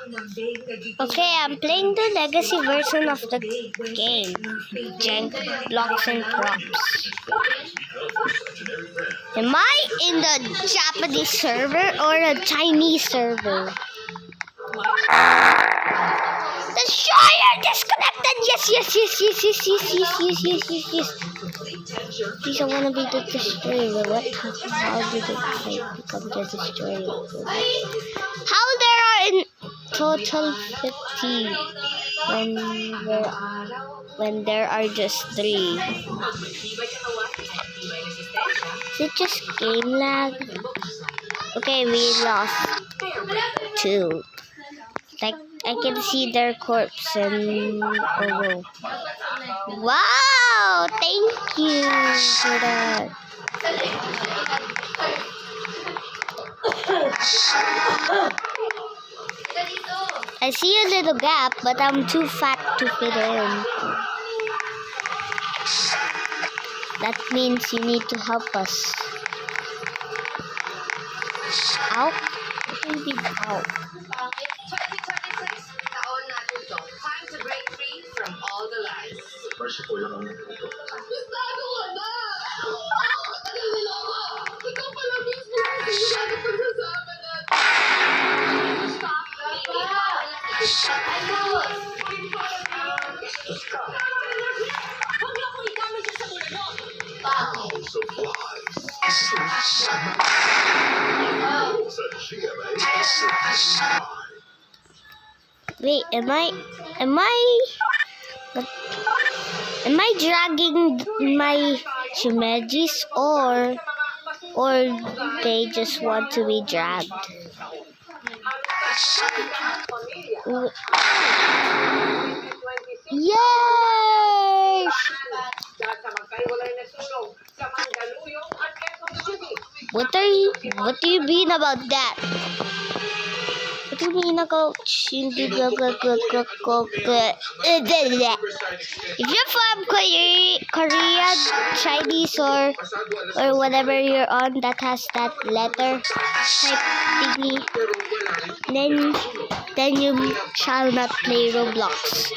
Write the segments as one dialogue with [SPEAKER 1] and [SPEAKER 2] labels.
[SPEAKER 1] Okay, I'm playing the legacy version of the game. Gen Blocks and Props. Am I in the Japanese server or a Chinese server? Destroyer disconnected! Yes. Please, I wanna be the destroyer. What? How did it become the destroyer? How there are in total 50 when there are just 3? Is it just game lag? Okay, we lost 2. Like, I can see their corpse and oh wow, thank you for that. I see a little gap, but I'm too fat to fit in. That means you need to help us. Ow? What do you mean, ow?
[SPEAKER 2] 2026 taon natin to. Time to break free from all the lies.
[SPEAKER 3] Gusto ko na! Tagal nila ako! Ikaw pala mismo yung sigurado pagsasama natin! Stop na ba? Ayos! Huwag niyo akong igamit siya sa ulo!
[SPEAKER 4] House of Lies. Sa GMA.
[SPEAKER 1] Wait, am I dragging my Shimejis or they just want to be dragged? Yay! What do you mean about that? What do you mean about if you're from Korea, Chinese or whatever you're on that has that letter type thingy, then you shall not play Roblox.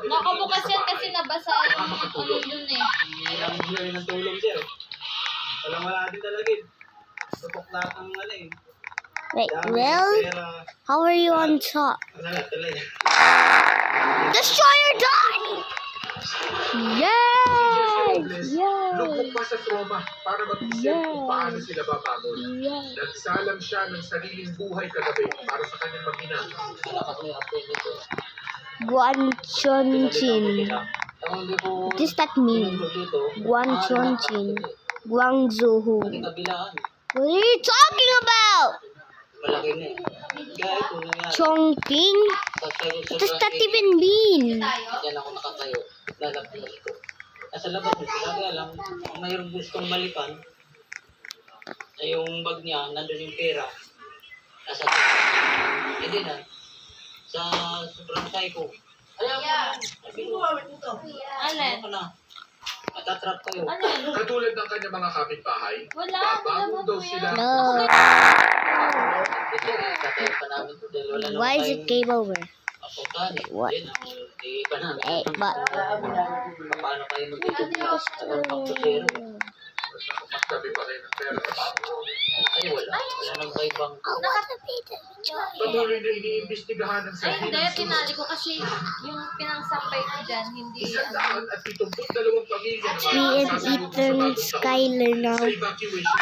[SPEAKER 5] Nakabukas yan kasi nabasa yung ano dun eh.
[SPEAKER 6] Hindi ng tulong siya. Wala din talaga eh. Tupok lahat ng ano eh.
[SPEAKER 1] Wait, Will? How are you on top? Destroyer die!
[SPEAKER 4] Lugmok pa sa trauma para mag-isip kung paano sila babangon. Nagsalang siya ng sariling buhay kagabi para sa kanyang mag-ina.
[SPEAKER 1] Guanchonchin. What does that mean? Guanchonchin. Guangzhou. What are you talking about? Chongqing? What does that even mean?
[SPEAKER 6] Diyan ako nakatayo. Lalabas ko. Nasa labas mo, talaga lang, kung mayroong gustong malipan, ay yung bag niya, nandun yung pera. Nasa hindi na. Sa sobrang psycho. Alam mo,
[SPEAKER 5] Alin?
[SPEAKER 6] ano na? Matatrap kayo.
[SPEAKER 5] Alin?
[SPEAKER 4] Katulad ng kanyang mga kapitbahay,
[SPEAKER 5] Wala,
[SPEAKER 4] babangon daw sila.
[SPEAKER 1] No.
[SPEAKER 6] Kasi tatayo pa namin ito dahil wala
[SPEAKER 1] Why is it game over?
[SPEAKER 6] Apuntahan eh.
[SPEAKER 1] What?
[SPEAKER 6] Hindi pa namin.
[SPEAKER 1] But
[SPEAKER 6] Paano kayo magtitipid ng pagpapero?
[SPEAKER 4] Magtabi pa rin ng pera.
[SPEAKER 6] Ay, wala. Wala nang kaibang.
[SPEAKER 4] Patuloy na iniimbestigahan ng
[SPEAKER 5] Ay,
[SPEAKER 4] sarili
[SPEAKER 5] hindi.
[SPEAKER 4] ng
[SPEAKER 5] Pinali ko kasi yung pinangsampay ko dyan, hindi.
[SPEAKER 4] 172 pamilya na
[SPEAKER 1] me and Ethan Skyler now.
[SPEAKER 4] sa evacuation.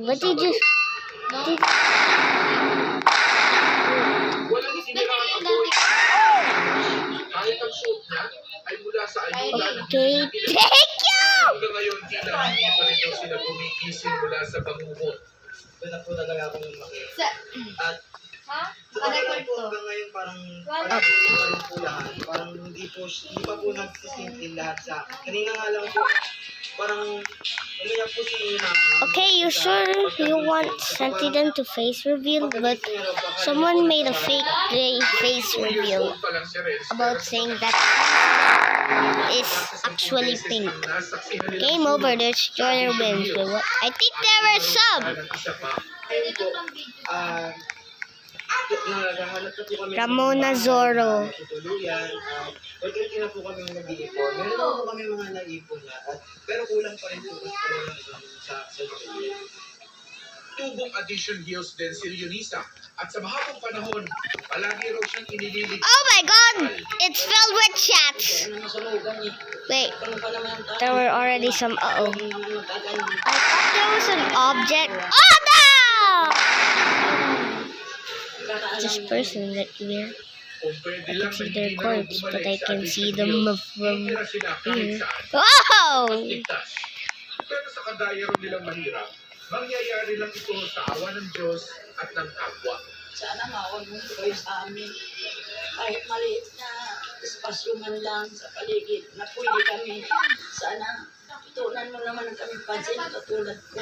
[SPEAKER 1] What did you...
[SPEAKER 4] Walang siniraan ang boy. Kahit ang suot niya ay mula sa ayuda ng
[SPEAKER 1] Okay, thank you!
[SPEAKER 4] hanggang ngayon tila hindi pa rin daw sila gumigising mula sa bangungot.
[SPEAKER 6] Doon na po talaga ako yung makita. At
[SPEAKER 5] Ha?
[SPEAKER 6] Nakarecord po hanggang ngayon parang hindi pa rin po lahat. Parang hindi pa po nagsisink in lahat sa kanina nga lang po parang
[SPEAKER 1] Okay, you sure you want Santidon to face reveal, but someone made a fake gray face reveal
[SPEAKER 4] Pa lang si Renz,
[SPEAKER 1] about saying that is actually pink. Game over, the destroyer wins. But what? I think there were some.
[SPEAKER 4] Isa pa.
[SPEAKER 6] Naghahanap na po kami
[SPEAKER 1] Ramona Zorro.
[SPEAKER 6] tutuluyan. Pagkakita na po kami nag-iipon. Meron po kami mga naipon na. Pero kulang pa rin po sa tutuluyan.
[SPEAKER 4] Tubong addition heals din si Leonisa. At sa mahabang panahon, palagi raw siyang inililig.
[SPEAKER 1] Oh my god! It's filled with chats.
[SPEAKER 6] Ano naman sa looban eh.
[SPEAKER 1] Wait,
[SPEAKER 6] Karoon pa naman ang tao.
[SPEAKER 1] there were already some. Uh-oh.
[SPEAKER 6] Ang magkakaroon.
[SPEAKER 1] I thought there was an object. Oh no! This person right here.
[SPEAKER 4] Kung pwede
[SPEAKER 1] I
[SPEAKER 4] lang
[SPEAKER 1] can see
[SPEAKER 4] na
[SPEAKER 1] their
[SPEAKER 4] hindi na
[SPEAKER 1] corpse,
[SPEAKER 4] bumalik
[SPEAKER 1] but I
[SPEAKER 4] sa
[SPEAKER 1] can
[SPEAKER 4] addition
[SPEAKER 1] see them
[SPEAKER 4] heals,
[SPEAKER 1] from
[SPEAKER 4] titira sila kahit
[SPEAKER 1] here.
[SPEAKER 4] saan.
[SPEAKER 1] Wow!
[SPEAKER 4] Ligtas. Pero sa kadaya rin nilang mahirap, mangyayari lang ito sa awa ng Diyos at ng kapwa.
[SPEAKER 6] Sana mawag mo kayo sa amin. Kahit maliit na espasyo man lang sa paligid na pwede kami. Sana tutunan mo naman ang kami pansin katulad ko.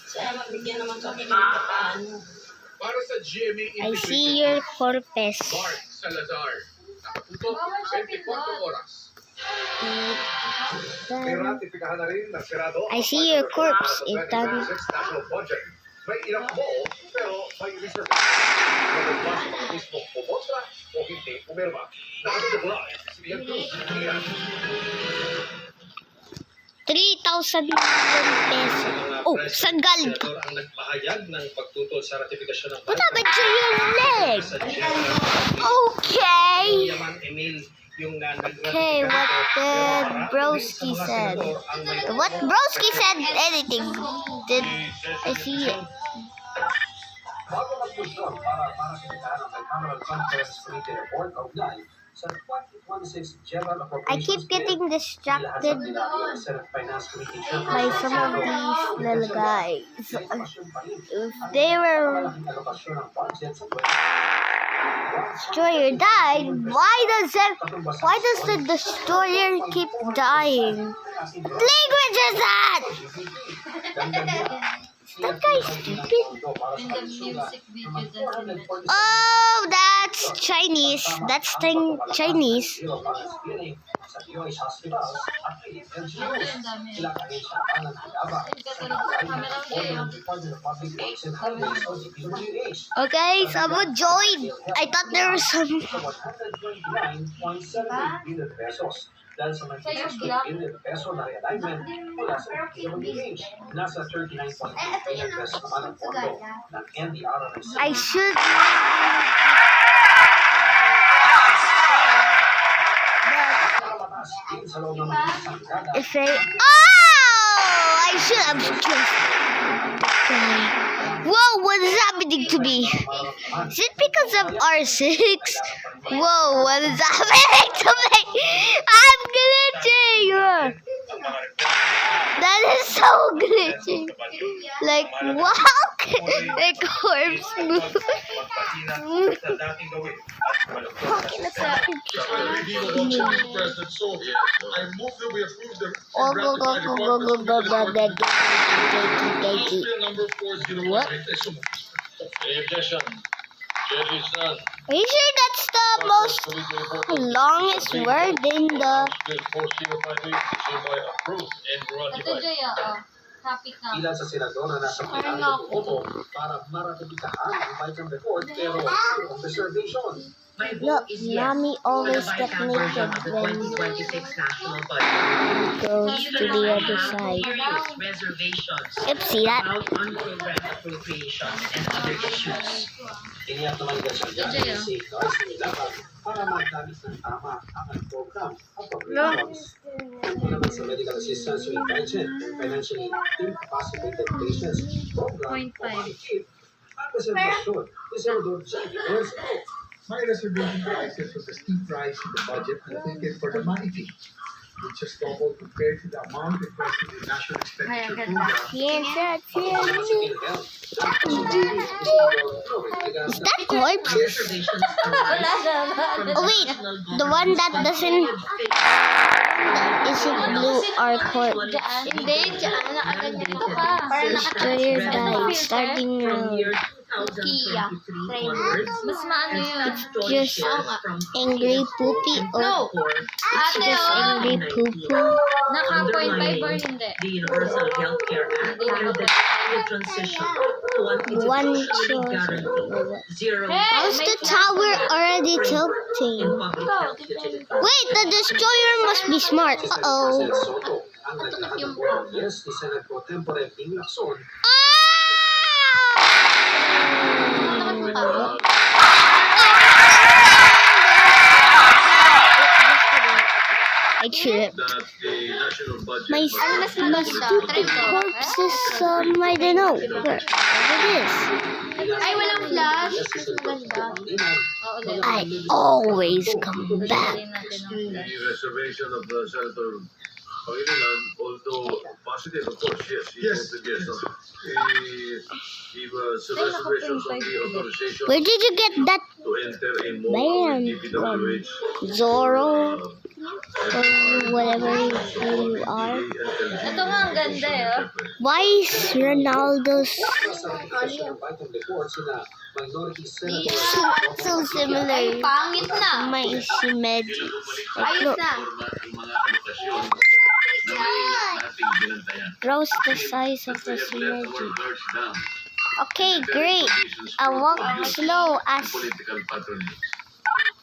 [SPEAKER 6] Sana mabigyan naman kami ng paano.
[SPEAKER 4] Para sa GMA
[SPEAKER 1] I see your corpus.
[SPEAKER 4] Mark Salazar. Nakatutok 24 oras. Ratifikahan na rin ng Senado
[SPEAKER 1] I see your corpse, Ethan.
[SPEAKER 4] national budget. May ilang mo, pero may reserve. Kung mas ang mismo pumontra o hindi pumirma, nakatutok si Ian Cruz.
[SPEAKER 1] 3,000 million pesos. Oh, sagal.
[SPEAKER 7] ang nagpahayag ng pagtutol sa ratifikasyon ng
[SPEAKER 1] What happened to your leg? Okay.
[SPEAKER 7] Yaman Emil yung
[SPEAKER 1] Okay, what did Broski said? What Broski said anything? Did I see it?
[SPEAKER 8] Bago mag-withdraw para sa bicameral conference committee report kaugnay sa 2026 General
[SPEAKER 1] I
[SPEAKER 8] Appropriations
[SPEAKER 1] keep getting
[SPEAKER 8] Bill,
[SPEAKER 1] distracted
[SPEAKER 8] nilahasap nila ang Senate Finance Committee Chairperson
[SPEAKER 1] by some of these little guys. If they were
[SPEAKER 8] malaking alokasyon ng budget sa
[SPEAKER 1] destroyer died, why does the destroyer keep dying? What language is that? Is that guy stupid?
[SPEAKER 5] In the music video doesn't it?
[SPEAKER 1] Oh, that's Chinese. That's thing Chinese.
[SPEAKER 8] sa DOH hospitals at LGUs. Sila kami sa kanan ng Davao. Sa Department of Public Works and Highways o DPWH.
[SPEAKER 1] Okay, someone joined. I thought there was some.
[SPEAKER 8] Sa 129.78 billion pesos. Dahil sa 96 billion peso na realignment mula sa DPWH. Nasa 39.8 billion pesos naman ang pondo ng NDRRMC.
[SPEAKER 1] I should. If I. Oh! I should have just. Whoa, what is happening to me? Is it because of R6? Whoa, what is happening to me? I'm glitching! That is so glitchy. Like, wow! My corpse move. Fucking
[SPEAKER 4] President Soviet, I move that we approve the
[SPEAKER 1] Oh, go, go, go, go, go, go, go, go, go,
[SPEAKER 4] number 401.
[SPEAKER 1] What?
[SPEAKER 7] Any objection? Judge is done.
[SPEAKER 1] Are you sure that's the most longest word in the...
[SPEAKER 7] Bill 4058 is hereby approved and
[SPEAKER 5] Ito
[SPEAKER 7] ratified.
[SPEAKER 5] Jay, oo. Happy ka.
[SPEAKER 8] Ilan sa senador na nasa
[SPEAKER 5] Parang
[SPEAKER 8] pinang
[SPEAKER 5] ako.
[SPEAKER 8] boto para maratibikahan ang Vice report pero of reservation.
[SPEAKER 2] My
[SPEAKER 1] Look,
[SPEAKER 2] vote is yes
[SPEAKER 1] Mommy
[SPEAKER 2] for the
[SPEAKER 1] always get
[SPEAKER 2] Vice version
[SPEAKER 1] naked
[SPEAKER 2] of the
[SPEAKER 1] when
[SPEAKER 2] 2026 national budget.
[SPEAKER 1] goes to the other
[SPEAKER 2] Have
[SPEAKER 1] side.
[SPEAKER 2] serious reservations
[SPEAKER 1] Yep, see that?
[SPEAKER 2] about unprogrammed appropriations and other issues.
[SPEAKER 8] Iniyak naman nila sa si Noyce Nilaban para magdamit ng tama ang program appropriations. Ito naman sa medical assistance with indigent and financially incapacitated patients program o makikip ang reservasyon ni Senador Jackie Lorenzo.
[SPEAKER 9] My reservation prices was a steep rise in the budget allocated for the MAIFI, which has doubled compared to the amount invested in National Expenditure Program.
[SPEAKER 1] Yes, that's
[SPEAKER 8] Ako naman si
[SPEAKER 1] it.
[SPEAKER 8] PhilHealth. Napasulit ni Senador Rodriguez
[SPEAKER 1] Is that corpse?
[SPEAKER 2] Reservations arise from
[SPEAKER 1] Oh wait, the one that doesn't... Is it blue or corpse?
[SPEAKER 5] Hindi, dyan. Nakaganyan dito ka.
[SPEAKER 1] Destroyer died. Starting round.
[SPEAKER 5] Kia. Mas maano yun.
[SPEAKER 1] Just angry poopy or
[SPEAKER 5] No.
[SPEAKER 1] it's
[SPEAKER 5] Ate,
[SPEAKER 1] just
[SPEAKER 5] oh.
[SPEAKER 1] angry poo poo?
[SPEAKER 5] Naka 0.5 or hindi.
[SPEAKER 10] The Universal Healthcare Act and the transition to an
[SPEAKER 1] One
[SPEAKER 10] institutionally
[SPEAKER 1] choice.
[SPEAKER 10] guaranteed zero
[SPEAKER 1] How's the tower already
[SPEAKER 10] in
[SPEAKER 1] tilting?
[SPEAKER 10] public health utilities.
[SPEAKER 1] Wait, the destroyer must be smart.
[SPEAKER 8] Si Senator
[SPEAKER 1] Uh-oh.
[SPEAKER 8] Marcel Soto ang naglahad ng Yes ni Senate Pro Tempore Ping Lacson
[SPEAKER 1] I tripped.
[SPEAKER 7] That the national budget
[SPEAKER 1] My stupid corpse is I don't know where it is.
[SPEAKER 3] Ay, walang flash.
[SPEAKER 8] Yes si
[SPEAKER 3] Mas
[SPEAKER 8] Senator
[SPEAKER 3] maganda.
[SPEAKER 8] Pangilinan.
[SPEAKER 5] Oo, ulit.
[SPEAKER 1] I always come back.
[SPEAKER 5] Ulitin natin ang
[SPEAKER 7] the
[SPEAKER 5] flash.
[SPEAKER 7] reservation of Senator Pangilinan, although positive, of course, yes, he
[SPEAKER 9] Yes.
[SPEAKER 7] voted yes. He was reservations on the authorization
[SPEAKER 1] Where did you get that,
[SPEAKER 7] to enter in more
[SPEAKER 1] Bam.
[SPEAKER 7] DPWH.
[SPEAKER 1] Zoro? Or whatever you are?
[SPEAKER 5] Ito nga ang ganda eh.
[SPEAKER 1] Why is Ronaldo's
[SPEAKER 8] Sa ratification ng item report sina Minority Senator
[SPEAKER 1] so similar?
[SPEAKER 3] Pangit na.
[SPEAKER 1] My Shimeji. Like,
[SPEAKER 3] Ayos
[SPEAKER 1] look,
[SPEAKER 3] na.
[SPEAKER 1] grows the size of the Shimeji. Okay, great. I walk slow as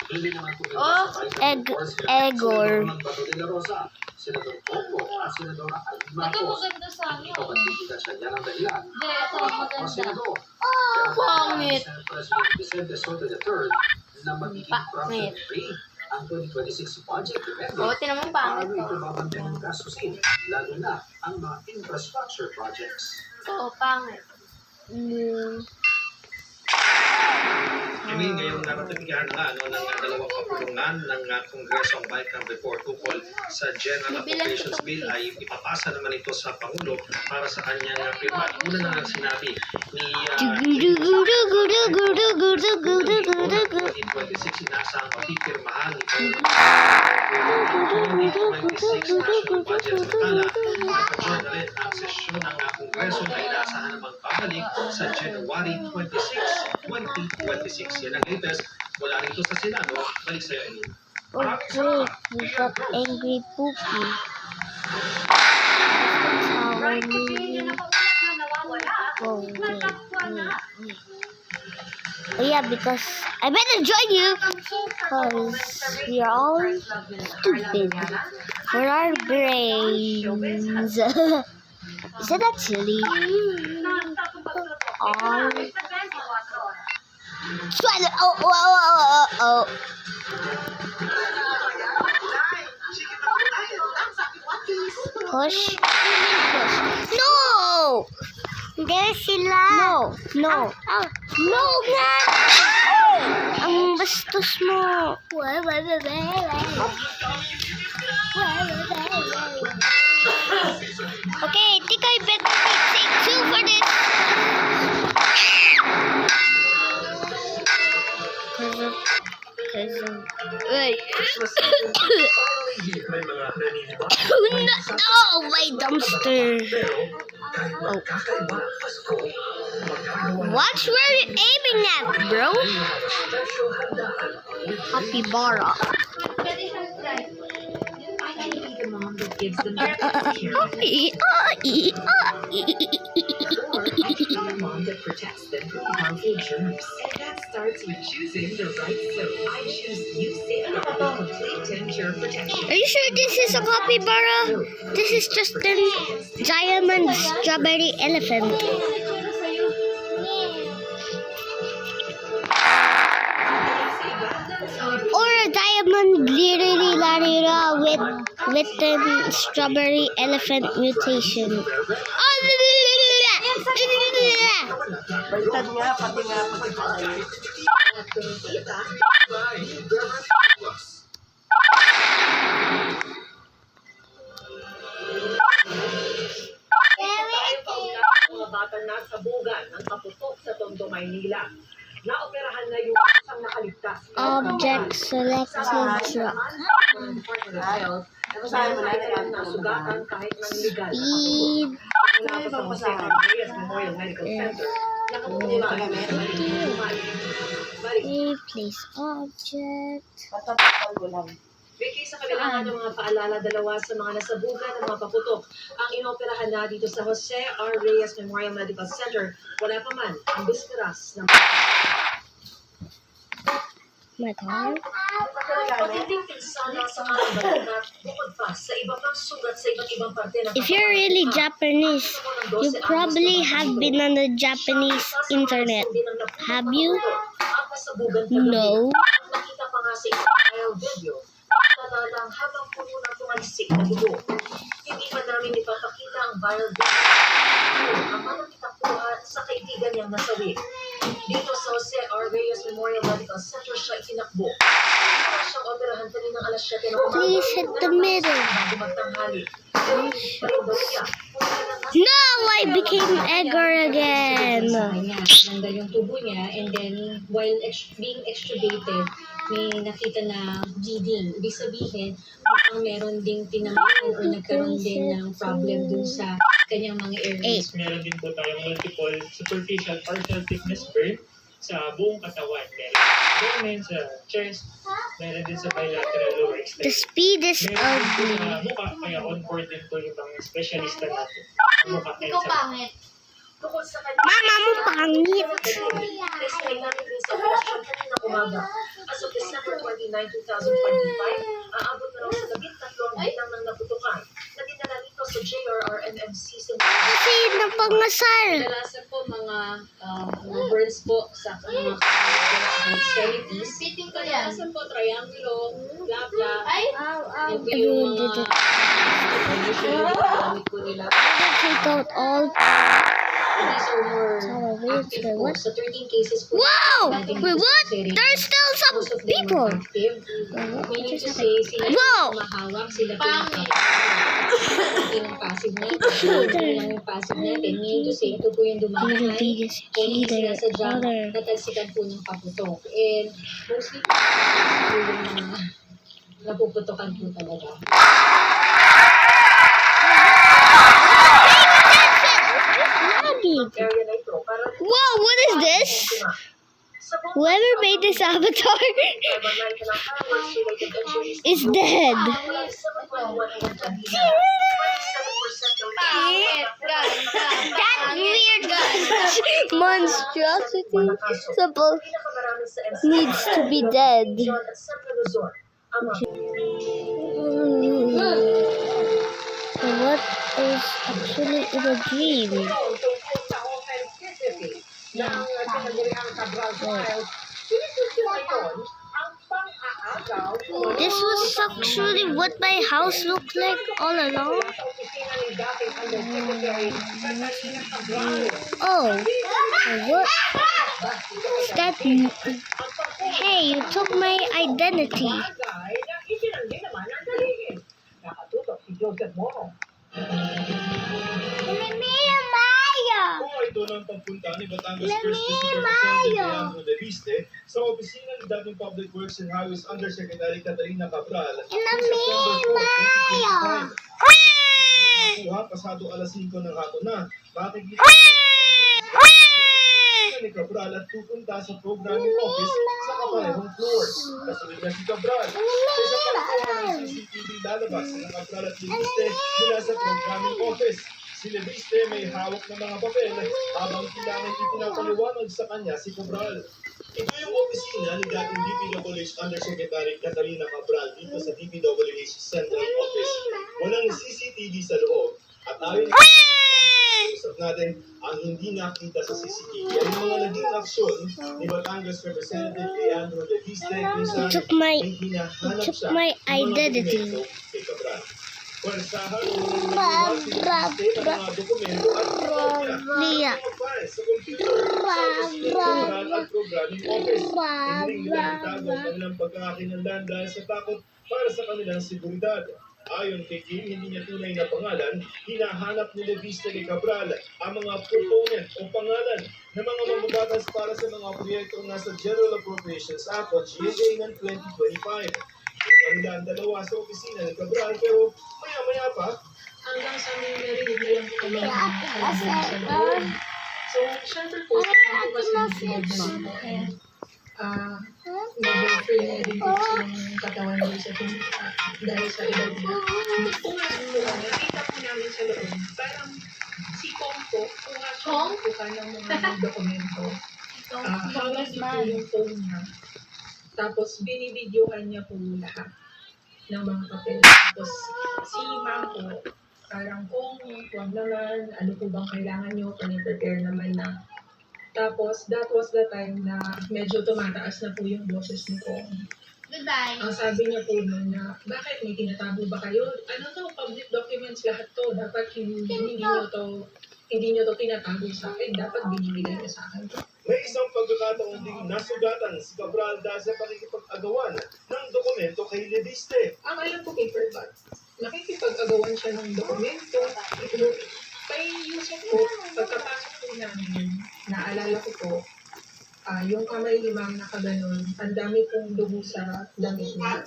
[SPEAKER 8] Hindi naman po
[SPEAKER 1] Egor.
[SPEAKER 8] Bato de la Rosa, Senador Coco at Senadora Alma
[SPEAKER 5] Ito
[SPEAKER 8] Marcos.
[SPEAKER 5] maganda sa ano.
[SPEAKER 8] Ito pagbibigyan siya niya ng dahilan.
[SPEAKER 5] Hindi, ito
[SPEAKER 8] Mga
[SPEAKER 5] maganda.
[SPEAKER 8] senador.
[SPEAKER 3] Pangit.
[SPEAKER 8] Senate President Vicente Soto III na magiging
[SPEAKER 3] Pangit.
[SPEAKER 8] profit-free ang 2026 budget depende
[SPEAKER 3] O, tinan mo pangit.
[SPEAKER 8] paano ito babantay ng gastusin, lalo na ang mga infrastructure projects.
[SPEAKER 3] Oo, pangit.
[SPEAKER 7] Kami ngayong naratipikahan na ng dalawang kapulungan ng Kongreso ang Bicam Report tungkol sa General Appropriations Bill ay ipapasa naman ito sa Pangulo para sa kanyang pirma. Una na lang sinabi ni 2026 inasang mapipirmahan ni Pangulo 2026 National Budget. Samantala, nag-adjourn na rin ang sesyon ng Kongreso na inaasahan namang pabalik sa January 26, 2026. Yan ang latest. Wala rito sa Senado. Balik sa'yo, Eileen.
[SPEAKER 1] Okay, we got angry poopy. Tower moving. Oh, wait. Oh yeah, because I better join you because we are all stupid for our brains. Isn't that silly? All swallow. Oh. Push. No! There sila. No. No nga! Ang bastos mo. Okay, I think I better take two for this. Oh, my dumpster. Oh. Watch where you're aiming at, bro. Capybara.
[SPEAKER 10] Gives them the care mom that protects them from harmful germs. And that starts with choosing the right soap. I choose You Safeguard with complete 10-cure protection.
[SPEAKER 1] Are you sure this is a capybara? This is just a diamond strawberry elephant. Or a diamond liriri-larira with a strawberry elephant mutation.
[SPEAKER 10] Mga batang nasa bugan ng kaputok sa Tondo, Maynila. naoperahan na yung isang nakaligtas.
[SPEAKER 1] Object selected truck.
[SPEAKER 10] Nasugatan kahit ng legal.
[SPEAKER 1] Speed.
[SPEAKER 10] Mula pa sa Jose Andres Memorial Medical Center, nakapunta
[SPEAKER 1] Replace object.
[SPEAKER 10] Vicky, sa kabilangan ng mga paalala, dalawa sa mga nasabugan ng mga paputok ang inoperahan na dito sa Jose R. Reyes Memorial Medical Center. Wala pa man ang bisperas ng
[SPEAKER 1] My car.
[SPEAKER 10] matinding pinsala sa mga balikat bukod pa sa iba pang sugat sa iba't ibang parte ng
[SPEAKER 1] If you're really Japanese, you probably have been on the Japanese internet. Have you? No.
[SPEAKER 10] Nakita pa nga sa isang viral video, talagang habang puno ng tumalsik na dugo. Hindi pa namin ipapakita ang viral video. Ang mga kitakuha sa kaibigan niyang nasawi. Dito sa Jose R. Reyes Memorial Medical Center siya itinakbo. Para siyang operahan kaninang alas 7 ng umaga.
[SPEAKER 1] Please hit the middle.
[SPEAKER 10] Bago magtanghali. Pero parin daw niya.
[SPEAKER 1] No, I became Edgar again.
[SPEAKER 11] Tinanggal yung tubo niya, and then while being extubated, may nakita na bleeding. Ibig sabihin, mukhang meron ding tinamaan or nagkaroon din ng problem dun sa kanyang mga airways.
[SPEAKER 12] Meron din po tayong multiple superficial partial thickness burn sa buong katawan. Meron din sa chest, meron din sa bilateral lower
[SPEAKER 1] The
[SPEAKER 12] extremity.
[SPEAKER 1] speed is
[SPEAKER 12] Meron din po
[SPEAKER 1] ugly.
[SPEAKER 12] sa mukha, kaya on board din po yung mga specialista natin. Mukha and
[SPEAKER 3] Ikaw
[SPEAKER 12] sa
[SPEAKER 3] pangit.
[SPEAKER 10] Bukod sa kanya,
[SPEAKER 1] Mama mo pangit.
[SPEAKER 10] Explain natin din sa operasyon kaninang umaga. As of December 29, 2025, aabot na raw sa 13 ang bilang ng naputukan na dinala nito sa JRRMMC
[SPEAKER 1] Kasi napangasal.
[SPEAKER 11] Kadalasan po mga burns po sa mga extremities.
[SPEAKER 3] Fitting ko yan.
[SPEAKER 11] Kadalasan po triangulo, blah blah.
[SPEAKER 3] Ay!
[SPEAKER 11] Yan po yung mga usually gamit po nila.
[SPEAKER 1] Take out all.
[SPEAKER 11] These are more
[SPEAKER 1] Sorry,
[SPEAKER 11] active
[SPEAKER 1] sorry,
[SPEAKER 11] po.
[SPEAKER 1] what?
[SPEAKER 11] So 13 cases po.
[SPEAKER 1] Wow!
[SPEAKER 11] natin
[SPEAKER 1] Wait,
[SPEAKER 11] dito
[SPEAKER 1] what?
[SPEAKER 11] sa Syria.
[SPEAKER 1] There's still some
[SPEAKER 11] Most of them
[SPEAKER 1] people.
[SPEAKER 11] are active. Meaning to say, sila po
[SPEAKER 1] Wow!
[SPEAKER 11] yung mahawak, sila po yung
[SPEAKER 3] Pangit.
[SPEAKER 11] hindi ng passive natin. Ito lang yung passive natin. Meaning to say, ito po yung
[SPEAKER 1] Little
[SPEAKER 11] dumarahan.
[SPEAKER 1] biggest
[SPEAKER 11] Kung hindi
[SPEAKER 1] cheater.
[SPEAKER 11] sinasadya,
[SPEAKER 1] Other.
[SPEAKER 11] natalsikan po ng paputok. And mostly po yung mga napuputokan po talaga.
[SPEAKER 10] area na ito para
[SPEAKER 1] Whoa, what is this? Whoever made this avatar is dead.
[SPEAKER 3] Pangit. Ganda.
[SPEAKER 1] That weird monstrosity supposed needs to be dead. What is actually in a dream? This was actually what my house looked like all along. Oh, what? That? Hey, you took my identity.
[SPEAKER 4] Kung ito ng pagpunta ni Batangas First District Representative Leandro De Viste sa opisina ni dating Public Works and Highways Undersecretary Catalina Cabral noong September 4, 2025. Nakuha pasado alas 5 ng hapon na. Makikita ni Cabral at pupunta sa programming office sa kaparehong floors. Kasunod na si Cabral. Sa isang pagkuha ng CCTV lalabas ng Cabral at Leviste mula sa programming office. Si Leviste may hawak ng mga papel habang kailangan ipinapaliwanag sa kanya si Cabral. Ito yung opisina ni dating DPWH Undersecretary Catalina Cabral dito sa DPWH Central Office. Walang CCTV sa loob at ayon usap natin ang hindi nakita sa CCTV ay yung mga naging aksyon ni Batangas Representative Leandro De Viste kung saan
[SPEAKER 1] took my-
[SPEAKER 4] may hinahanap
[SPEAKER 1] took
[SPEAKER 4] siya
[SPEAKER 1] my
[SPEAKER 4] ng mga
[SPEAKER 1] identity.
[SPEAKER 4] dokumento kay Cabral. Pwersahan ng mga dokumento at
[SPEAKER 1] Lia.
[SPEAKER 4] sa computer sa Central at Programming Office. Hindi nila itago ang kanilang pagkakakinandan dahil sa takot para sa kanilang seguridad. Ayon kay Kim, hindi niya tunay na pangalan, hinahanap ni Leviste de Cabral ang mga proponent o pangalan ng mga mambabatas para sa mga proyektong nasa General Appropriations Act o GAA ng 2025. Ang nila ang dalawa sa opisina ni Cabral pero maya-maya pa,
[SPEAKER 11] Hanggang sa may narinig na lang po kami ng kalabog sa loob. So, syempre po, sa mga po kasi nagsinig na rin nag-free na rin po yung katawan niya sa dahil sa edad niya. Pumasok po kami, nakita po namin sa loob. Parang si Kong po, pumasok po ka ng mga dokumento. Hawak niya po yung phone niya. Tapos binibidyohan niya po lahat ng mga papel. Tapos si ma'am po, parang kung huwag naman, ano po bang kailangan nyo, prepare naman na. Tapos, that was the time na medyo tumataas na po yung boses ni Kong.
[SPEAKER 3] Goodbye.
[SPEAKER 11] Ang sabi niya po nun na, bakit may tinatago ba kayo? Ano to, public documents lahat to. Dapat hindi nyo to tinatago sa akin. Dapat binibigay niyo sa akin to.
[SPEAKER 4] may isang pagkakataon ding nasugatan si Cabral dahil sa pakikipag-agawan ng dokumento kay Leviste.
[SPEAKER 11] Ang alam ko paper bag. Nakikipag-agawan siya ng dokumento. Kay Yusuf po, pagkapasok po namin, naalala ko po, yung kamay ni ma'am nakaganon, ang dami pong dugo sa damit niya,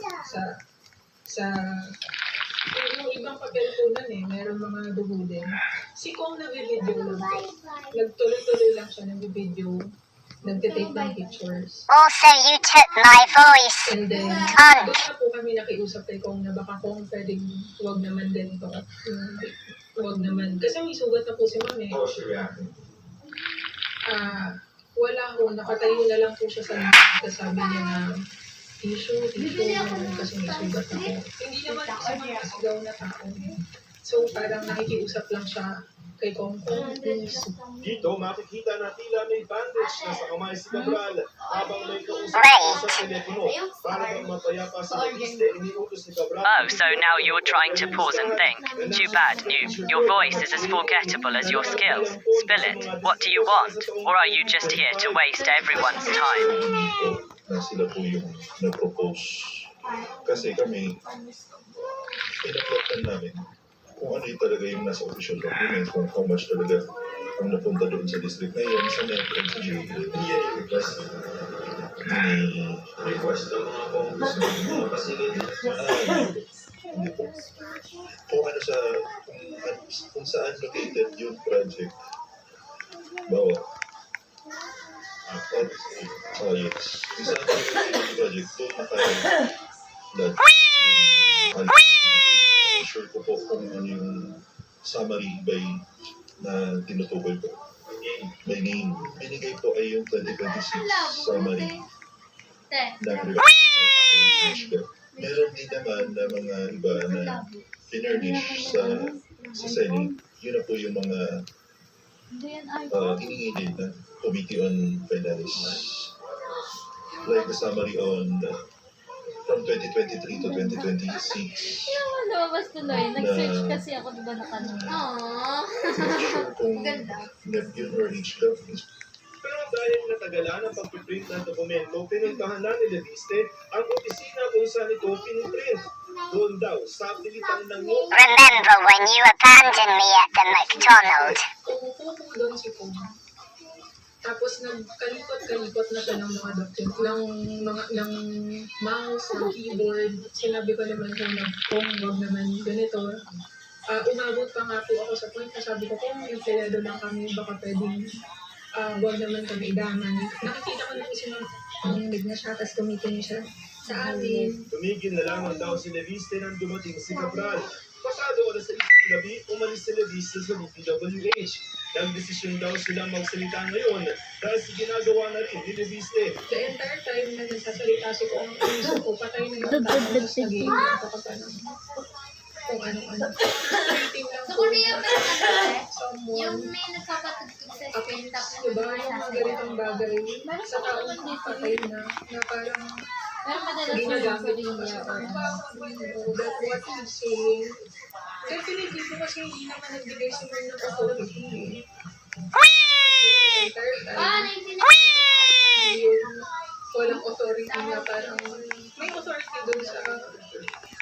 [SPEAKER 11] yung ibang papel po nun meron mga dugo din. Si Kong nag-video lang po. Nagtuloy-tuloy lang siya nag-video, nagtitake ng pictures.
[SPEAKER 1] Also, you took my voice.
[SPEAKER 11] And then,
[SPEAKER 1] Aunt.
[SPEAKER 11] doon na po kami nakiusap kay Kong na baka Kong pwedeng huwag naman din to. Huwag naman. Kasi may sugat na po si ma'am
[SPEAKER 4] Oh, sure.
[SPEAKER 11] wala ho. Nakatayo na lang po siya sa mga sabi niya na tissue, kasi may sugat na po. Hindi naman kasi mga sigaw na tao. So, parang nakikiusap lang siya kay Kong. Please.
[SPEAKER 4] Dito makikita na tila may bandage na sa kamay si Cabral habang may kausap ko sa telepono. Para bang mapayapa si Leviste, iniutos ni Cabral.
[SPEAKER 13] Oh, so now you're trying to pause and think. Too bad, noob. Your voice is as forgettable as your skills. Spill it. What do you want? Or are you just here to waste everyone's time?
[SPEAKER 4] Na sila po yung nag-propose. Kasi kami, pinaplotan namin kung ano yung talaga yung nasa official document, kung how much talaga ang napunta doon sa district na yun, sa NEP and sa JA. Yan yung request ng mga Congress ng mga facilities. Hindi po. Kung ano sa, kung saan located yung project. Bawa. Yes. Kung saan located yung project, doon na tayo. Sure ko po kung ano yung summary by na tinutukoy ko. By name. Binigay po ay yung 2026 summary ng revised. Meron din naman na mga iba na pinurnish sa Senate. Yun na po yung mga hiningi din ng Committee on Finance. Like the summary on from 2023 to 2026.
[SPEAKER 5] Lumabas tuloy. Nag-search kasi ako, diba, nakanong.
[SPEAKER 3] Aww.
[SPEAKER 4] Kung
[SPEAKER 3] Ganda.
[SPEAKER 4] yun or HCAF. Pero dahil natagalan ang pagpiprint ng dokumento, pinuntahan na ni Leviste ang opisina kung saan ito piniprint. Doon daw, sa pilitan ng
[SPEAKER 1] Remember when you abandoned me at the McDonald's?
[SPEAKER 11] Umupo po doon si Kong. Tapos nagkalikot-kalikot na siya ng mga document, ng mouse, ng keyboard. Sinabi ko naman kung wag naman ganito. Umabot pa nga po ako sa point na sabi ko, kung empleyado lang kami, baka pwedeng wag naman kami idamay. Nakikita ko na po siya nanginig na siya, tapos tumitingin siya sa amin.
[SPEAKER 4] Tumigil na lamang daw si Leviste nang dumating si Cabral. Pasado alas 6 ng gabi, umalis si Leviste sa DPWH. Nagdesisyon daw silang magsalita ngayon dahil sa ginagawa na rin ni Leviste.
[SPEAKER 11] The entire time na nagsasalita si Kong, ang iso ko, patay na yung tao. Tapos naging nakakatanan. Kung ano-ano. Waiting lang
[SPEAKER 3] Sa
[SPEAKER 11] po.
[SPEAKER 3] Korea pa yung
[SPEAKER 11] Someone.
[SPEAKER 3] may nagpapatugtog sa screen tapos
[SPEAKER 11] Diba, yung mga ganitong bagay, sa taong patay na parang
[SPEAKER 5] Pero madalas
[SPEAKER 11] ginagamit
[SPEAKER 5] yung
[SPEAKER 11] niya.
[SPEAKER 5] niya.
[SPEAKER 11] That what he's saying. Definitely po kasi hindi naman nagbigay si Mer ng authority. The entire time, yung walang authority na parang may authority doon sa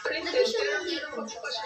[SPEAKER 11] printed. Pero meron pa siya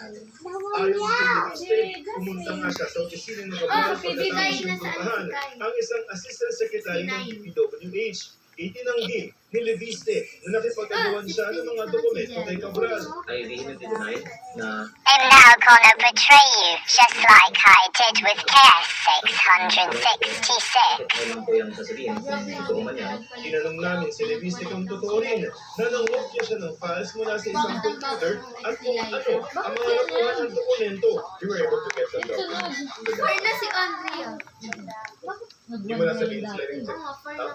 [SPEAKER 4] Ayon kay Leviste, pumunta nga siya sa opisina ng Gabriel pagkatapos ng puntahan ang isang assistant secretary ng DPWH. Itinanggi ni Leviste na nakipagkagawan siya ng mga dokumento kay Cabral.
[SPEAKER 8] I vehemently denied na
[SPEAKER 1] I'm now gonna betray you, just like I did with Case 666.
[SPEAKER 8] ay lang po yung sasabihin kung totoo man yan.
[SPEAKER 4] Tinanong namin si Leviste kung totoo rin na nangopya siya ng files mula sa isang computer at kung ano ang mga nakuha ng dokumento. We were able to get the documents.
[SPEAKER 3] For na si Andrea.
[SPEAKER 4] Hindi mo na sabihin sila rin.
[SPEAKER 3] Oo, for na.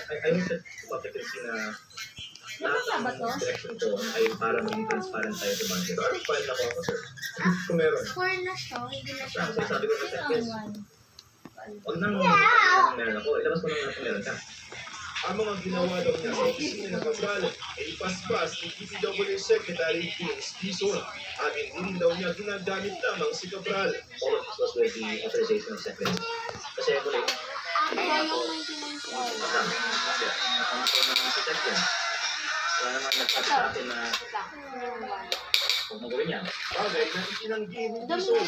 [SPEAKER 8] I wanted to publicly na lahat ng direction ko ay para maging transparent tayo sa budget.
[SPEAKER 4] Bakit file na ako, sir? Kung meron.
[SPEAKER 3] For na siya, hindi na siya.
[SPEAKER 8] Kasi sabi ko sa sentence, huwag nang meron ako, ilabas ko lang natin meron ka.
[SPEAKER 4] Ang mga ginawa daw niya sa opisina ng Cabral ay ipaspas ni DPW Secretary Vince Dizon at hindi rin daw niya ginagamit lamang si Cabral.
[SPEAKER 8] All of this was with the authorization of secretary. Kasi muli, wala naman nagsabi sa atin na huwag mo gawin yan.
[SPEAKER 4] Bagay na itinanggi ni Dizon.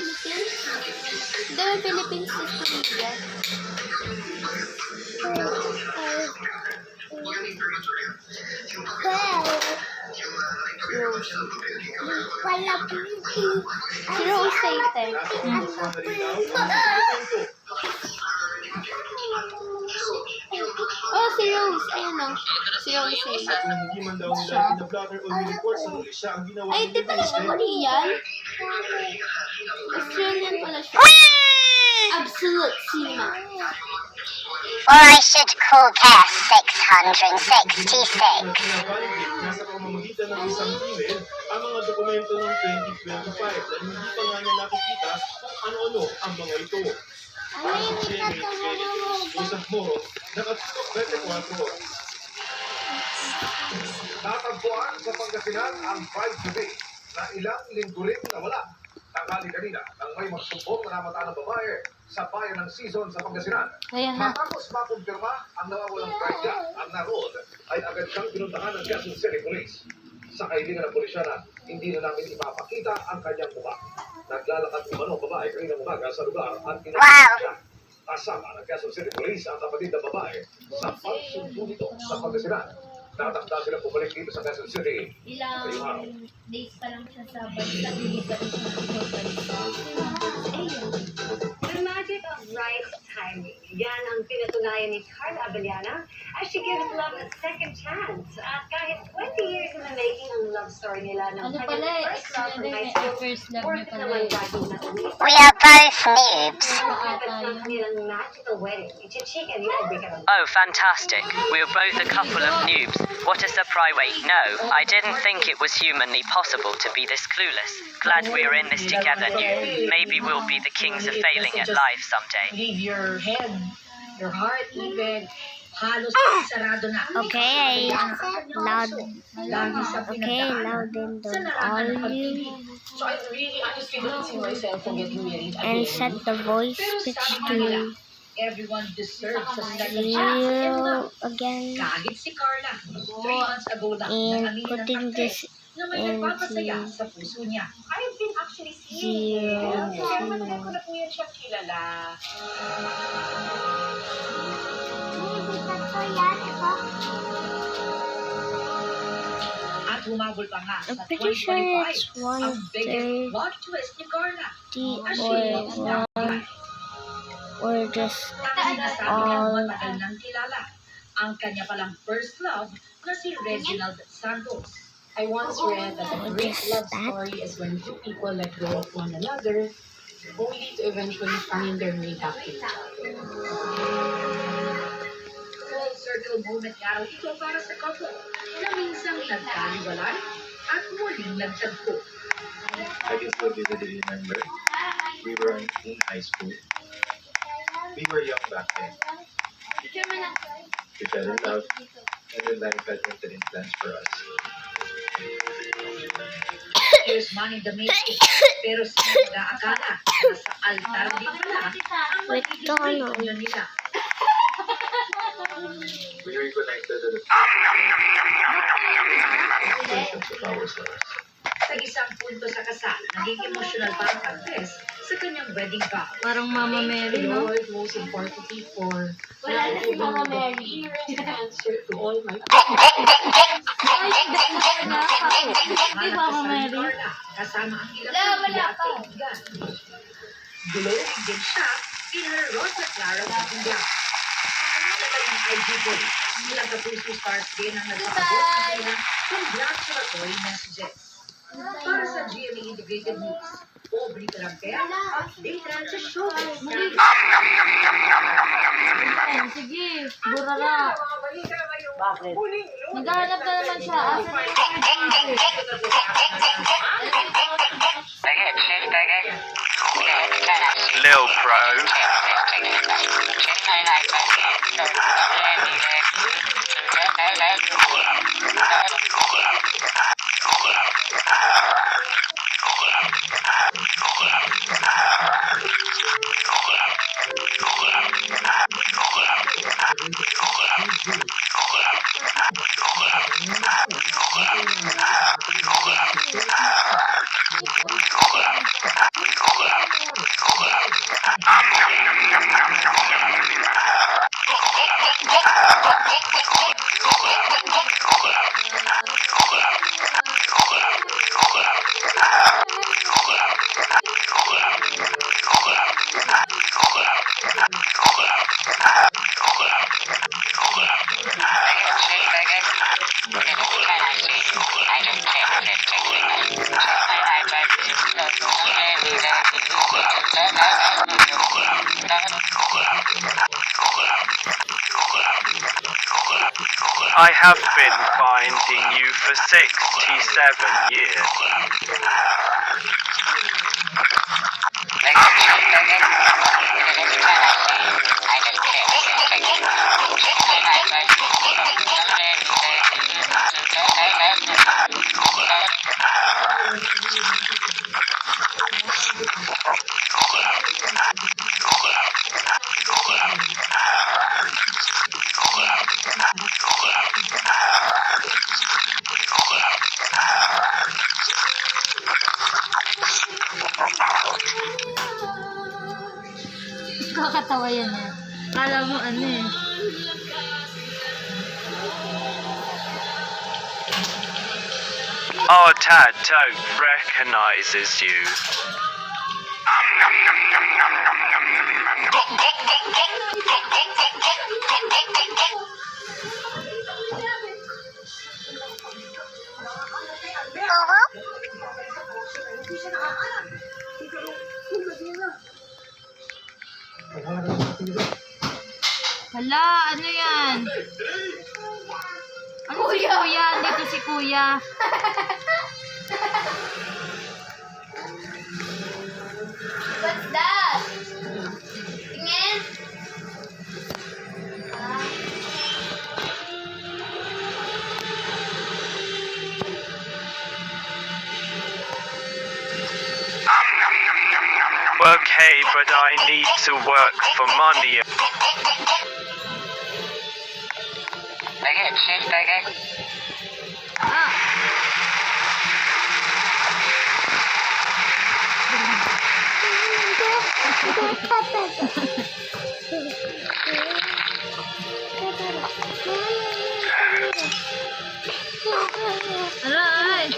[SPEAKER 3] Dami Philippines distributed. Si Rose Saite.
[SPEAKER 4] Nakakuha na rin daw ang dokumento.
[SPEAKER 3] Oh, si Rose. Ayun o. Si Rose Saite.
[SPEAKER 4] At nang hindi man daw nila pinablotter o nireport sa huli siya ang ginawa
[SPEAKER 3] Ay,
[SPEAKER 4] ni
[SPEAKER 3] di pala siya
[SPEAKER 4] Leviste.
[SPEAKER 3] Korean. Australian pala siya. Absolute Sima.
[SPEAKER 1] Or I should call Case 666.
[SPEAKER 4] Pinabanggit na sa pamamagitan ng isang email ang mga dokumento ng 2025 na hindi pa nga niya nakikita kung ano-ano ang mga ito. Ang Jenny Benedict Joseph Moro, nakatutok 24 oras.
[SPEAKER 14] Natagpuan sa Pangasinan ang bride to be na ilang linggo rin nawala. Tanghali kanina nang may magsumbong na namata ng babae sa bayan ng Season sa Pangasinan.
[SPEAKER 3] Ayan na.
[SPEAKER 14] Matapos makumpirma ang nawawalang bride niya, ang naroon ay agad siyang pinuntahan ng Quezon City Police. Sa kaibigan ng pulisya na hindi na namin ipapakita ang kanyang mukha. Naglalakad umano babae kanina umaga sa lugar at pinagkakita siya. Kasama ng Quezon City Police ang kapatid ng babae sa pagsundo nito sa Pangasinan. Natakda sila bumalik dito sa Quezon City. Ngayong araw.
[SPEAKER 3] Ilang days pa lang siya sa bansa. Hindi pa rin siya nakapagbansa.
[SPEAKER 10] The magic of right timing. Yan ang pinatunayan ni Carla Abellana as she gives love a second chance. At kahit 20 years in the making ang love story nila ng
[SPEAKER 3] Ano pala
[SPEAKER 10] kanyang
[SPEAKER 3] eh,
[SPEAKER 10] first love from
[SPEAKER 3] sinabi
[SPEAKER 10] high
[SPEAKER 3] niya,
[SPEAKER 10] school,
[SPEAKER 3] first love niya
[SPEAKER 10] worth
[SPEAKER 3] pala
[SPEAKER 10] naman
[SPEAKER 3] eh.
[SPEAKER 10] dahil na uwi.
[SPEAKER 1] We are both noobs.
[SPEAKER 10] Ang kanilang magical wedding. Chichika, di ba break it?
[SPEAKER 13] Oh, fantastic. We were both a couple of noobs. What a surprise. Wait, no. I didn't think it was humanly possible to be this clueless. Glad we're in this together, noob. Maybe we'll be the kings of failing at life someday.
[SPEAKER 11] Leave your head, your heart even, halos sarado na.
[SPEAKER 1] Okay, loud.
[SPEAKER 11] Lagi sa
[SPEAKER 1] Okay, loud in the volume
[SPEAKER 11] So I really honestly don't see myself from getting married
[SPEAKER 1] and
[SPEAKER 11] again.
[SPEAKER 1] set the voice pitch to
[SPEAKER 11] Everyone deserves a second chance.
[SPEAKER 1] 0 again.
[SPEAKER 11] Kahit si Carla, 3 months ago lang,
[SPEAKER 1] And
[SPEAKER 11] nangangin ng
[SPEAKER 1] putting
[SPEAKER 11] kape
[SPEAKER 1] this
[SPEAKER 11] na may nagpapasaya sa puso niya. I've been actually seeing
[SPEAKER 1] 0
[SPEAKER 11] Kaya matagal ko na po yan siya kilala. At humabol pa nga
[SPEAKER 1] I'm
[SPEAKER 11] sa
[SPEAKER 1] pretty sure
[SPEAKER 11] 2025
[SPEAKER 1] it's
[SPEAKER 11] ang biggest plot twist ni Carla.
[SPEAKER 1] 130
[SPEAKER 11] As she loves
[SPEAKER 1] or
[SPEAKER 11] Dapper.
[SPEAKER 1] or just
[SPEAKER 11] Ang sinasabi niya
[SPEAKER 1] all.
[SPEAKER 11] matagal nang kilala. Ang kanya palang first love na si Reginald Santos.
[SPEAKER 5] I once read that a great love story is when two people let go of one another, only to eventually find their way back to each other.
[SPEAKER 11] Full circle moment nga raw ito para sa couple na minsang nagkaliwalay at muling nagtagpo.
[SPEAKER 8] I can still vividly remember we were in high school. We were young back then. We fell in love, and then life had infinite plans for us.
[SPEAKER 11] Here's man in the making. Pero sa nag-aakala na sa altar din pala ang magiging reunion nila.
[SPEAKER 8] We reunited at the of ourselves.
[SPEAKER 10] Sa isang punto sa kasal, naging emotional pa ang actress sa kanyang wedding vow.
[SPEAKER 11] Parang Mama Mary, no?
[SPEAKER 5] Lord, most importantly for
[SPEAKER 3] Wala na si Mama Mary.
[SPEAKER 5] answer to all my
[SPEAKER 11] Di Mama Mary.
[SPEAKER 10] Kasama ang ilang
[SPEAKER 3] Wala,
[SPEAKER 10] pamilya
[SPEAKER 3] wala
[SPEAKER 10] at
[SPEAKER 3] pa.
[SPEAKER 10] kaibigan. Glowing din siya in her Rosa Clara wedding gown. Sa kanyang IG post, ilang kapuso stars din ang nagsasabot ng kanilang congratulatory messages. Para sa GMA Integrated News, Aubrey Carampea, updated sa showbiz.
[SPEAKER 11] Sige, burara.
[SPEAKER 10] Bakit?
[SPEAKER 11] Naghahanap na naman siya. Asa na yung
[SPEAKER 15] Lil Pro. I have been finding you for 67 years.
[SPEAKER 11] Kakatawa yan eh. Kala mo ano eh.
[SPEAKER 15] Our dad don't recognizes you.
[SPEAKER 11] Hala, ano yan? Ano si Kuya? Dito si Kuya.
[SPEAKER 3] What's that? Tingin.
[SPEAKER 15] Okay, but I need to work for money.
[SPEAKER 11] Aray!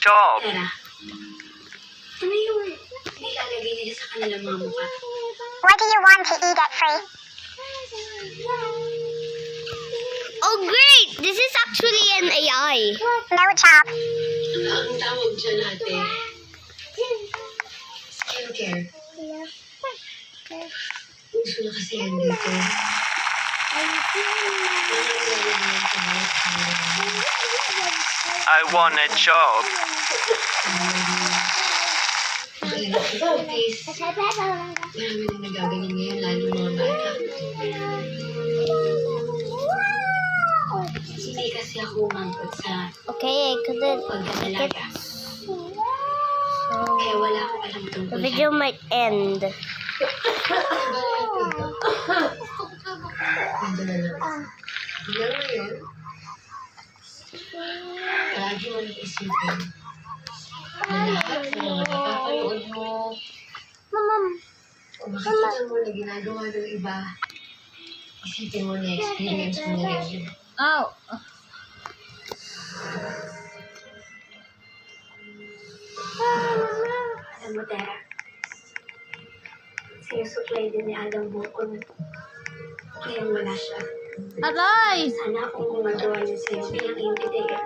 [SPEAKER 15] Job.
[SPEAKER 11] Tara. Ano yung nilalagay nila sa kanilang mga mukha?
[SPEAKER 16] What do you want to eat at free?
[SPEAKER 1] Oh, great! This is actually an AI.
[SPEAKER 16] No job.
[SPEAKER 11] Ang tawag dyan ate. Skincare. Uso na kasi yan dito.
[SPEAKER 15] I want a job.
[SPEAKER 11] Marami rin nagaganyan ngayon, lalo mga bata. Hindi kasi ako umangkot sa
[SPEAKER 1] Okay, I couldn't get
[SPEAKER 11] pagdadalaga. Kaya wala akong alam
[SPEAKER 1] the
[SPEAKER 11] tungkol
[SPEAKER 1] video might end.
[SPEAKER 11] Hanggang ngayon, lagi mo nang isipin na lahat ng mga napapanood mo o makikita mo na ginagawa ng iba, isipin mo na experience mo na rin yun.
[SPEAKER 3] Ow!
[SPEAKER 11] Alam mo, Tera, sinusuklay din ni Adam Bukon. Ngayon wala siya.
[SPEAKER 3] Aray!
[SPEAKER 11] Sana akong gumagawa niya sa'yo bilang impitigil.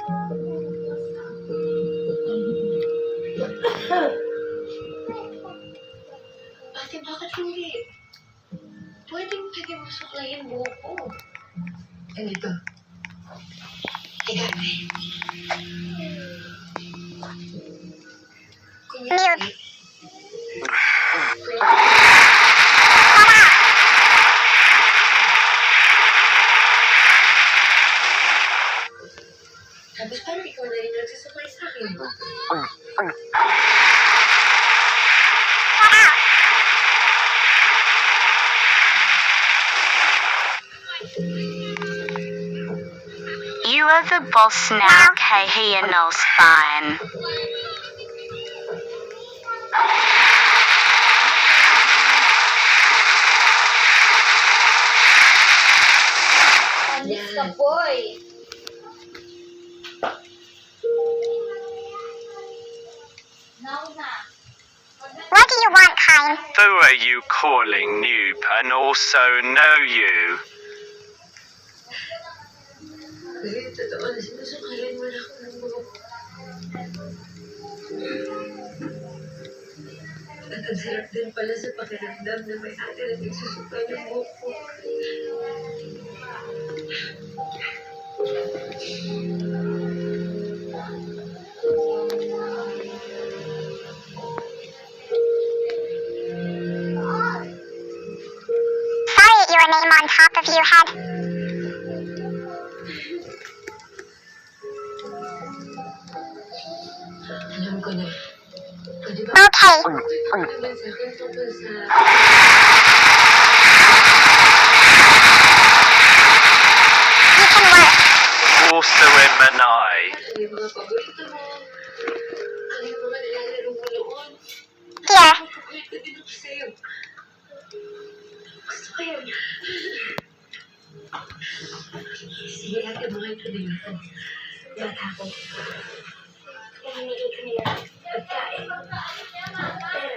[SPEAKER 11] Bakit hindi? Pwede mo suklayin buhok ko. Ganito. Ikaw. Kunyari. Tapos parang ikaw na rin nagsusuklay sa akin.
[SPEAKER 17] You are the boss now, Kahia no spine.
[SPEAKER 3] Panis ka, boy!
[SPEAKER 16] What do you want, Kyle?
[SPEAKER 15] Who are you calling noob and also know you?
[SPEAKER 11] Kasi totoo na sinusuklayan mo na ako ng buhok. At ang sarap din pala sa pakiramdam na may ate na nagsusuklay ng buhok ko.
[SPEAKER 16] Sorry, your name on top of your head.
[SPEAKER 11] Alam ko na. Pwede ba?
[SPEAKER 16] Okay.
[SPEAKER 11] Naman sa akin tungkol sa...
[SPEAKER 16] You can work.
[SPEAKER 15] Also in Manai.
[SPEAKER 11] Ano yung mga paborito mo? Ano yung mga nilalaro mo noon?
[SPEAKER 16] Here.
[SPEAKER 11] Paborito din ako sa'yo. Gusto ko yun. Sige, ate, mga ito din ako. Bata ko. Hinihingi ko nila pagkain. Pero,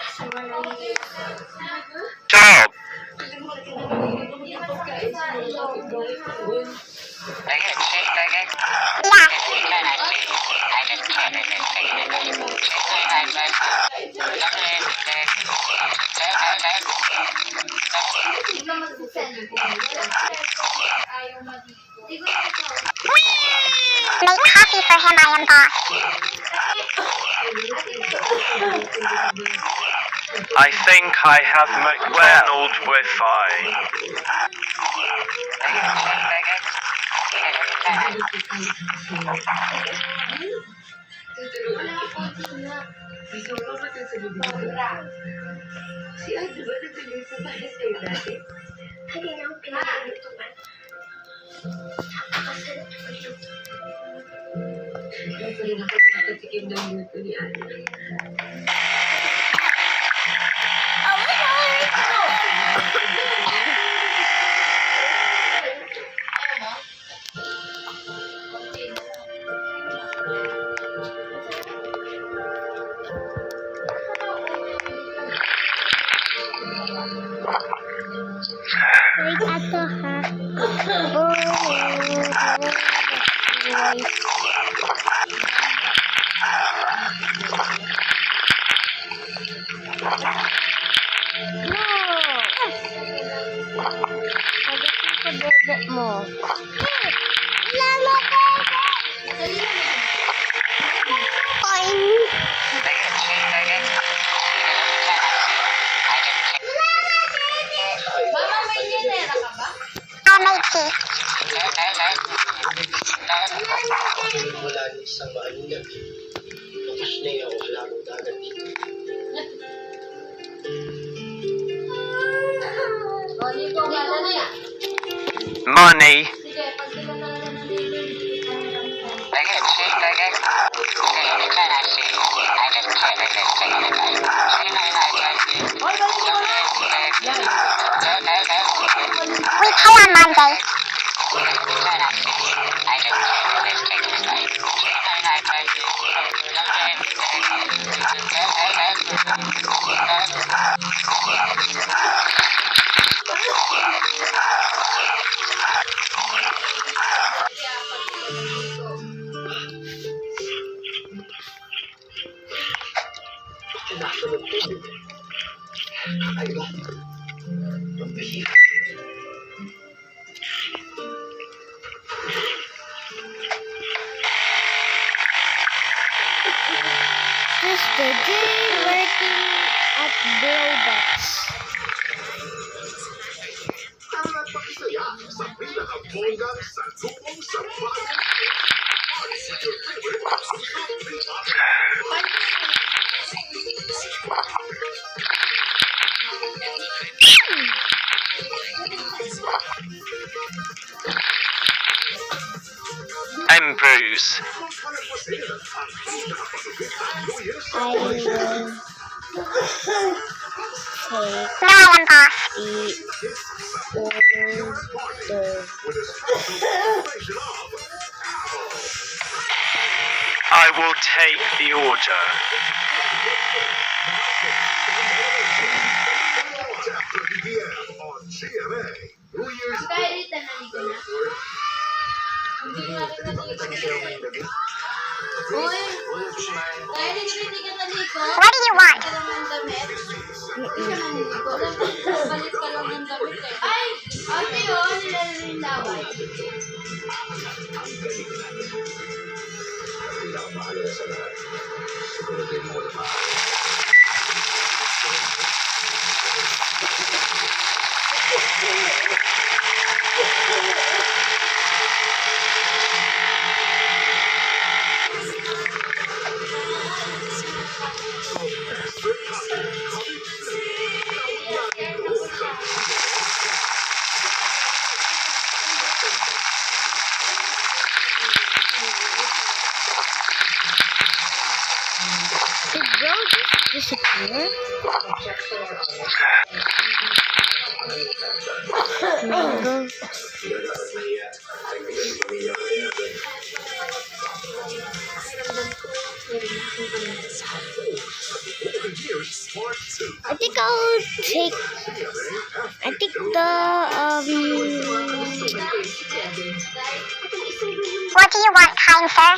[SPEAKER 11] kasama na yun.
[SPEAKER 15] Job.
[SPEAKER 11] Alam mo, ate, nabibigyan yung pagkain sa mga kapitbahay ko noon.
[SPEAKER 16] Make coffee for him, I am boss.
[SPEAKER 15] I think I have McDonald Wi-Fi.
[SPEAKER 11] Gusto mo ba sa bibigyan? Si Ay, diba nagtuloy sa bahay sa'yo dati? Kanina akong pinaglutuan. Napakasarap naman yun. Kaya pa rin ako nakatikim ng luto ni Ana.
[SPEAKER 1] Wait, ato ha. No! Bet mo.
[SPEAKER 3] Mama, may ninera ka ba?
[SPEAKER 8] Wala ni isang maalunan. Tapos na yun ako wala mong dagat dito.
[SPEAKER 3] O, dito, gala na yan.
[SPEAKER 15] Money.
[SPEAKER 3] Sige, pag sila talaga nalilito,
[SPEAKER 16] We pay on Monday.
[SPEAKER 8] Nasunod tubig. Ay ba? Mabihira.
[SPEAKER 1] Sister Jane working at Roblox.
[SPEAKER 14] Hangat pakisaya sa pinakabonggang salubong sa bagong your favorite
[SPEAKER 15] I'm Bruce.
[SPEAKER 1] I will take
[SPEAKER 16] No, I am boss.
[SPEAKER 1] the order.
[SPEAKER 15] I will take the order.
[SPEAKER 14] on GMA. New Year's
[SPEAKER 3] Kaya dito, nandito na. Hindi nga rin nandito. Uy! Kaya dito, hindi ka nandito.
[SPEAKER 16] What do you want?
[SPEAKER 3] Ka lang ng damit. Hindi ka nandito. Palit ka lang ng damit eh. Ay! Ate yun, nilalaro yung laway.
[SPEAKER 1] Did Bro just disappear? No. I think I'll take. I think the
[SPEAKER 16] What do you want, kind sir?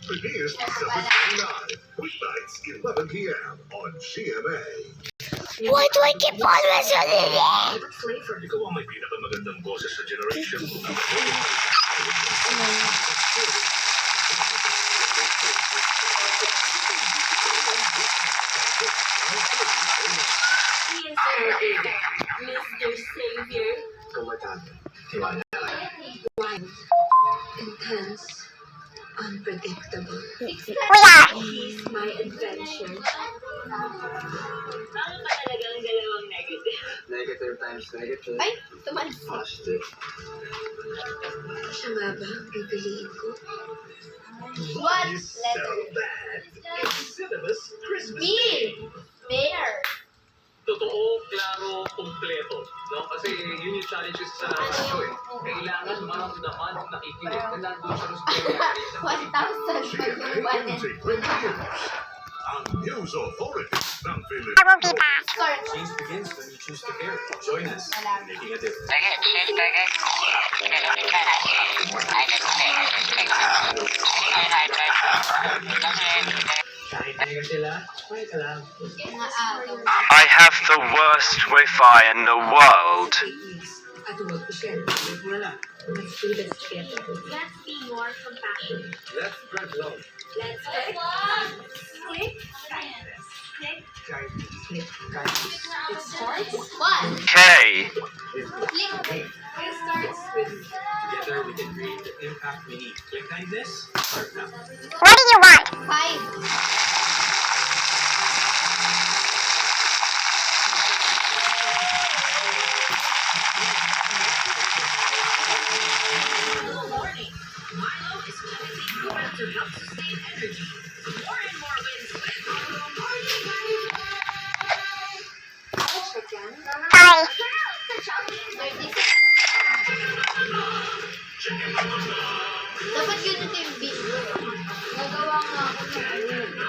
[SPEAKER 14] Premieres December 29, weeknights 11 p.m. on GMA.
[SPEAKER 1] Why do I keep on listening?
[SPEAKER 14] Ikaw ang may pinakamagandang boses sa generation.
[SPEAKER 11] Mr. Savior. Intense. Unpredictable.
[SPEAKER 16] We are.
[SPEAKER 11] He's my adventure.
[SPEAKER 8] Negative times negative.
[SPEAKER 3] Ay! Tumalis.
[SPEAKER 8] Positive.
[SPEAKER 11] Siya nga ba ang pipiliin ko?
[SPEAKER 3] What letter?
[SPEAKER 14] Cinemas Christmas.
[SPEAKER 3] B! Bear.
[SPEAKER 8] Totoo, klaro, kumpleto. No? Kasi yun yung challenges sa show eh. Kailangan man naman nakikinig na nandun sa
[SPEAKER 3] 1,000 pag yung 1 and
[SPEAKER 14] ang news authority ng Philippines.
[SPEAKER 16] I will be back.
[SPEAKER 8] Change begins when you choose to care. Join us in making a difference.
[SPEAKER 7] Kahit sila, okay ka lang.
[SPEAKER 15] I have the worst Wi-Fi in the world.
[SPEAKER 5] At huwag i-share.
[SPEAKER 8] Click mo na lang.
[SPEAKER 5] Let's do this together.
[SPEAKER 10] Let's be more compassionate.
[SPEAKER 8] Let's spread love.
[SPEAKER 10] Let's click. Click. Click.
[SPEAKER 5] Click.
[SPEAKER 10] It starts. One.
[SPEAKER 15] K.
[SPEAKER 10] Click. It starts with.
[SPEAKER 8] Together we can create the impact we need. With kindness, start now.
[SPEAKER 16] What do you want?
[SPEAKER 10] 5.
[SPEAKER 2] Warning. Milo is connecting proven to help sustain energy. More and more wins with Milo Morning.
[SPEAKER 16] Sorry.
[SPEAKER 10] Dapat ganito yung video. Nagawa nga ako ng ano.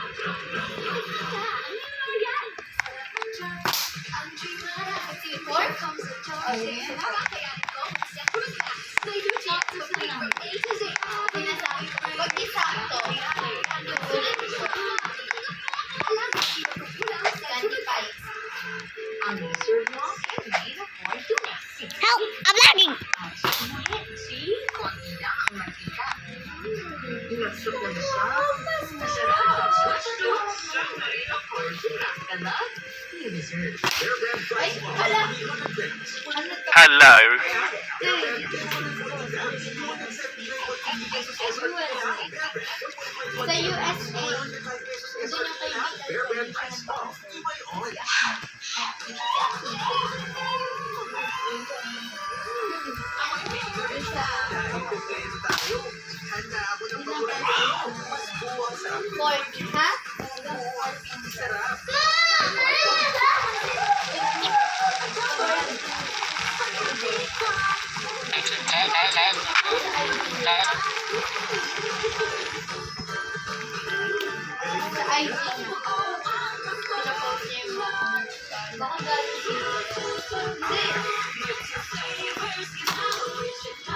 [SPEAKER 1] Help! I'm lagging!
[SPEAKER 15] Hello.
[SPEAKER 10] Sa USA, doon yung kaibigan ko. Ford, ha? Sa IG niya. Pinapost niya yung mga baka galing sila. Hindi.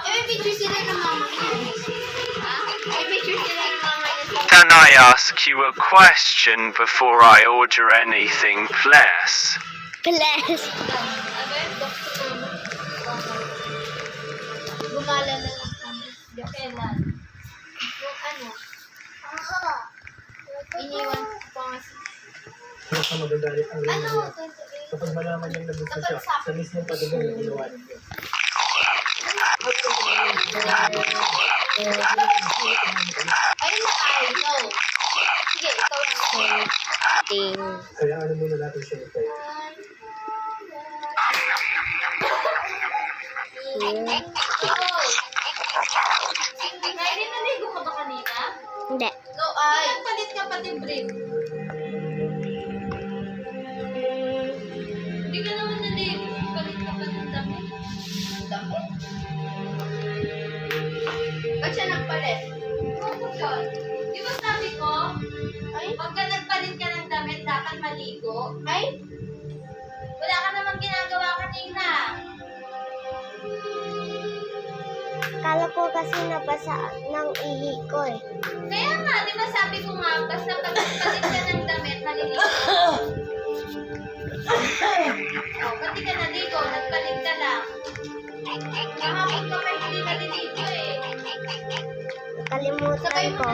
[SPEAKER 10] May picture sila ng mama niya. Ha? May picture sila ng mama niya.
[SPEAKER 15] Can I ask you a question before I order anything, please?
[SPEAKER 1] Bless.
[SPEAKER 10] Gumala na lang kami. Kailan? Yung ano? Iniwan ko pa kasi.
[SPEAKER 12] Kaya ka magagalit ang
[SPEAKER 10] Ano?
[SPEAKER 12] linggo. Kapag malaman niyang nabuksan siya, sa mismong pagdating ng ginawa niya.
[SPEAKER 10] Ayun na tayo. No. Sige, ikaw na.
[SPEAKER 12] Kaya ano muna natin siya ito.
[SPEAKER 10] Ay, naligo ka ba kanina?
[SPEAKER 1] Hindi.
[SPEAKER 10] No, ay. Palit ka pati brief. Hindi ka naman naligo. Palit ka pa ng damit. Damit? Ba't siya nagpalit? Ano yun? Di ba sabi ko? Ay? Pagka nagpalit ka ng damit, dapat maligo. Ay? Wala ka naman ginagawa kanina.
[SPEAKER 1] Kala ko kasi nabasa ng ihi ko eh.
[SPEAKER 10] Kaya nga, di ba sabi ko nga, basta pag nagpalit ka ng damit, maliligo. O, pati ka naligo, nagpalit ka lang. Kahapon ka pa hindi naliligo eh.
[SPEAKER 1] Nakalimutan ko.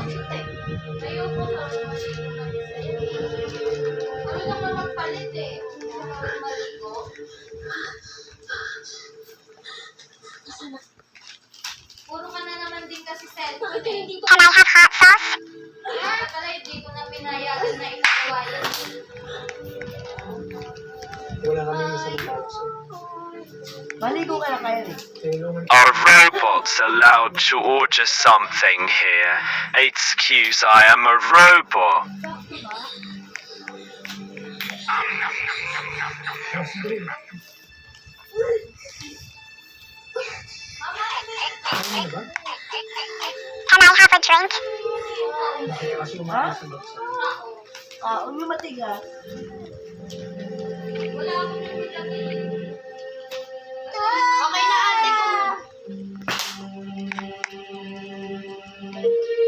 [SPEAKER 10] Ayoko nga, maligo kami sa'yo. Ano naman magpalit eh. Maligo. Puro ka na naman din kasi cellphone eh.
[SPEAKER 16] Can I have hot sauce?
[SPEAKER 10] Kaya pala hindi ko na pinayagan na ipagawa yan.
[SPEAKER 12] Wala kami isa ng box.
[SPEAKER 5] Maligo ka na kayo eh.
[SPEAKER 15] Are robots allowed to order something here? Excuse, I am a robot.
[SPEAKER 16] Can I have a drink?
[SPEAKER 12] Kasi umakas sa box.
[SPEAKER 10] Huwag yung matigas. Okay na ate ko.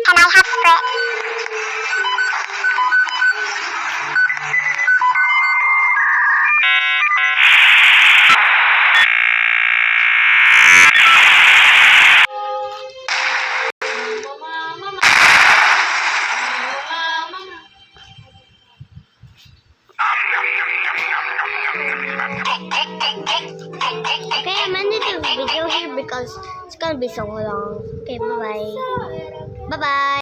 [SPEAKER 16] Can I have split?
[SPEAKER 1] Okay, I'm ending the video here because it's gonna be so long. Okay, bye bye. Bye bye.